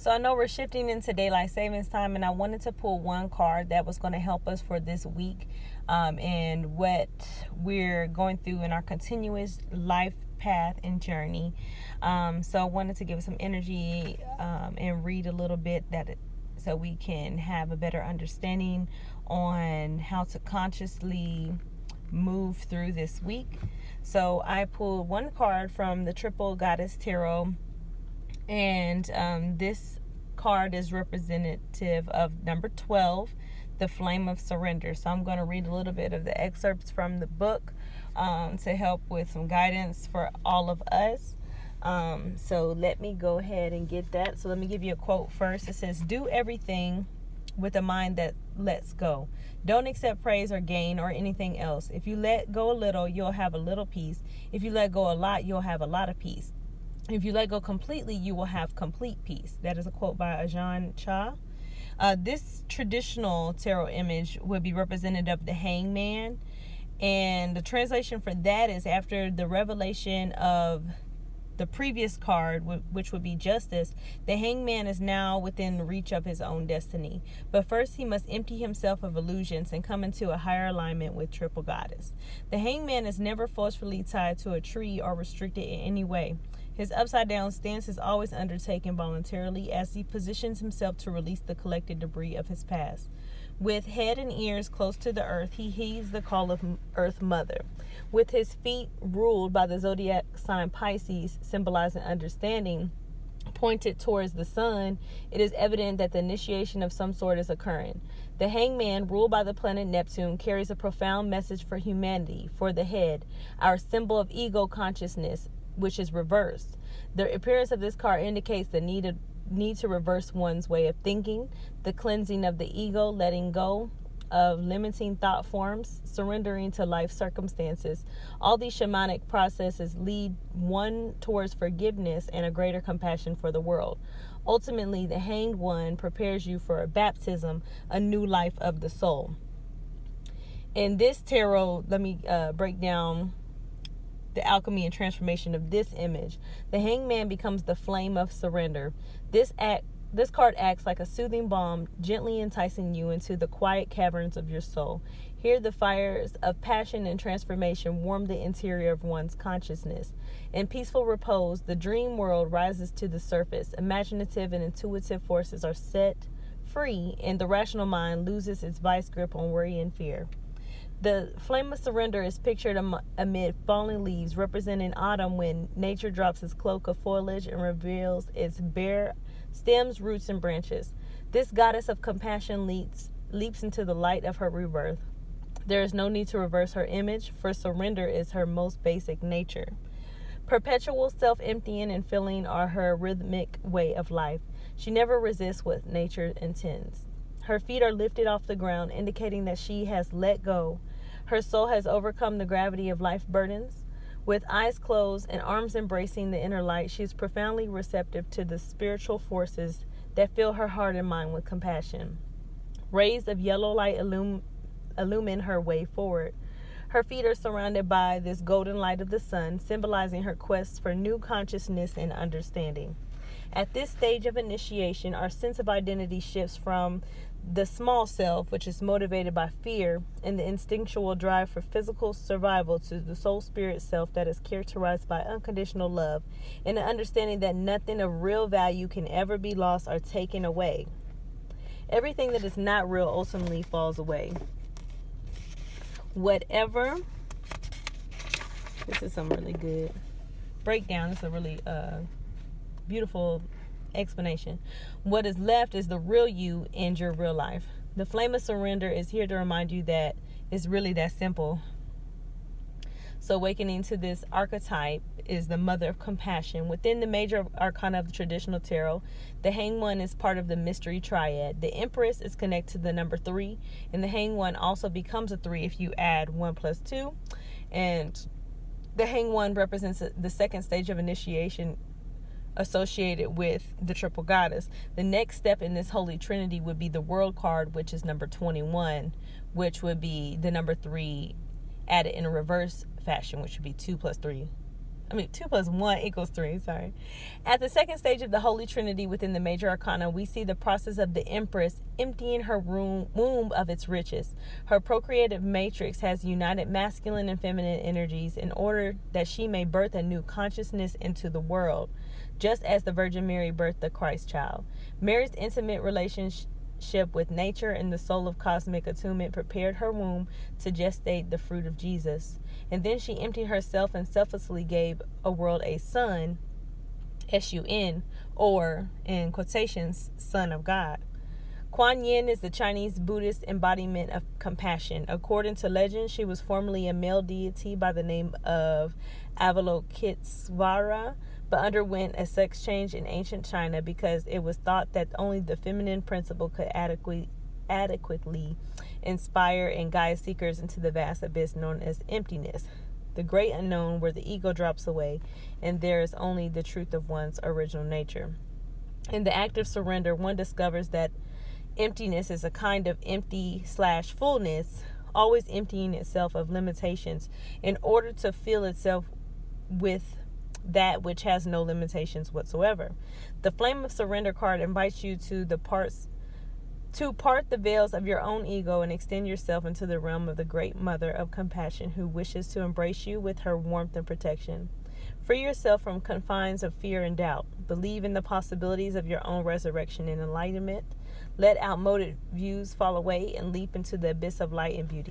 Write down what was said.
So I know we're shifting into daylight savings time, and I wanted to pull one card that was going to help us for this week and what we're going through in our continuous life path and journey. So I wanted to give some energy and read a little bit so we can have a better understanding on how to consciously move through this week. So I pulled one card from the Triple Goddess Tarot, and this card is representative of number 12, the Flame of Surrender. So I'm going to read a little bit of the excerpts from the book to help with some guidance for all of us. So let me go ahead and get that. So let me give you a quote first. It says, "Do everything with a mind that lets go. Don't accept praise or gain or anything else. If you let go a little, you'll have a little peace. If you let go a lot, you'll have a lot of peace. If you let go completely, you will have complete peace." That is a quote by Ajahn Chah. This traditional tarot image would be representative of the hangman. And the translation for that is, after the revelation of the previous card, which would be justice, the hangman is now within reach of his own destiny. But first he must empty himself of illusions and come into a higher alignment with Triple Goddess. The hangman is never forcefully tied to a tree or restricted in any way. His upside down stance is always undertaken voluntarily as he positions himself to release the collected debris of his past. With head and ears close to the earth, he heeds the call of Earth Mother. With his feet ruled by the zodiac sign Pisces, symbolizing understanding, pointed towards the sun, it is evident that the initiation of some sort is occurring. The hangman, ruled by the planet Neptune, carries a profound message for humanity, for the head, our symbol of ego consciousness, which is reversed. The appearance of this card indicates the need to reverse one's way of thinking, the cleansing of the ego, letting go of limiting thought forms, surrendering to life circumstances. All these shamanic processes lead one towards forgiveness and a greater compassion for the world. Ultimately, the hanged one prepares you for a baptism, a new life of the soul. In this tarot, let me break down the alchemy and transformation of this image. The hangman becomes the flame of surrender. This card acts like a soothing balm, gently enticing you into the quiet caverns of your soul. Here, the fires of passion and transformation warm the interior of one's consciousness. In peaceful repose, the dream world rises to the surface. Imaginative and intuitive forces are set free, and the rational mind loses its vice grip on worry and fear. The flame of surrender is pictured amid falling leaves, representing autumn when nature drops its cloak of foliage and reveals its bare stems, roots, and branches. This goddess of compassion leaps into the light of her rebirth. There is no need to reverse her image, for surrender is her most basic nature. Perpetual self-emptying and filling are her rhythmic way of life. She never resists what nature intends. Her feet are lifted off the ground, indicating that she has let go. Her soul has overcome the gravity of life burdens. With eyes closed and arms embracing the inner light, she is profoundly receptive to the spiritual forces that fill her heart and mind with compassion. Rays of yellow light illumine her way forward. Her feet are surrounded by this golden light of the sun, symbolizing her quest for new consciousness and understanding. At this stage of initiation, our sense of identity shifts from the small self, which is motivated by fear and the instinctual drive for physical survival, to the soul spirit self that is characterized by unconditional love and the understanding that nothing of real value can ever be lost or taken away. Everything that is not real ultimately falls away. This is some really good breakdown. This is a really beautiful explanation. What is left is the real you and your real life. The flame of surrender is here to remind you that it's really that simple. So awakening to this archetype is the mother of compassion. Within the major arcana of the traditional tarot, the hanged one is part of the mystery triad. The empress is connected to the number 3, and the hanged one also becomes a 3 if you add 1 plus 2. And the hanged one represents the second stage of initiation associated with the Triple Goddess. The next step in this holy trinity would be the world card, which is number 21, which would be the number 3 added in a reverse fashion, which would be 2 plus 3 2 plus 1 equals 3, sorry. At the second stage of the Holy Trinity within the major arcana, we see the process of the Empress emptying her womb of its riches. Her procreative matrix has united masculine and feminine energies in order that she may birth a new consciousness into the world, just as the Virgin Mary birthed the Christ child. Mary's intimate relationship with nature and the soul of cosmic attunement prepared her womb to gestate the fruit of Jesus. And then she emptied herself and selflessly gave a world a son, S-U-N, or, in quotations, Son of God. Kuan Yin is the Chinese Buddhist embodiment of compassion. According to legend, she was formerly a male deity by the name of Avalokitesvara, but underwent a sex change in ancient China because it was thought that only the feminine principle could adequately inspire and guide seekers into the vast abyss known as emptiness, the great unknown where the ego drops away and there is only the truth of one's original nature. In the act of surrender, one discovers that emptiness is a kind of empty/fullness, always emptying itself of limitations in order to fill itself with that which has no limitations whatsoever. The Flame of Surrender card invites you to part the veils of your own ego and extend yourself into the realm of the great Mother of Compassion who wishes to embrace you with her warmth and protection. Free yourself from confines of fear and doubt. Believe in the possibilities of your own resurrection and enlightenment. Let outmoded views fall away and leap into the abyss of light and beauty.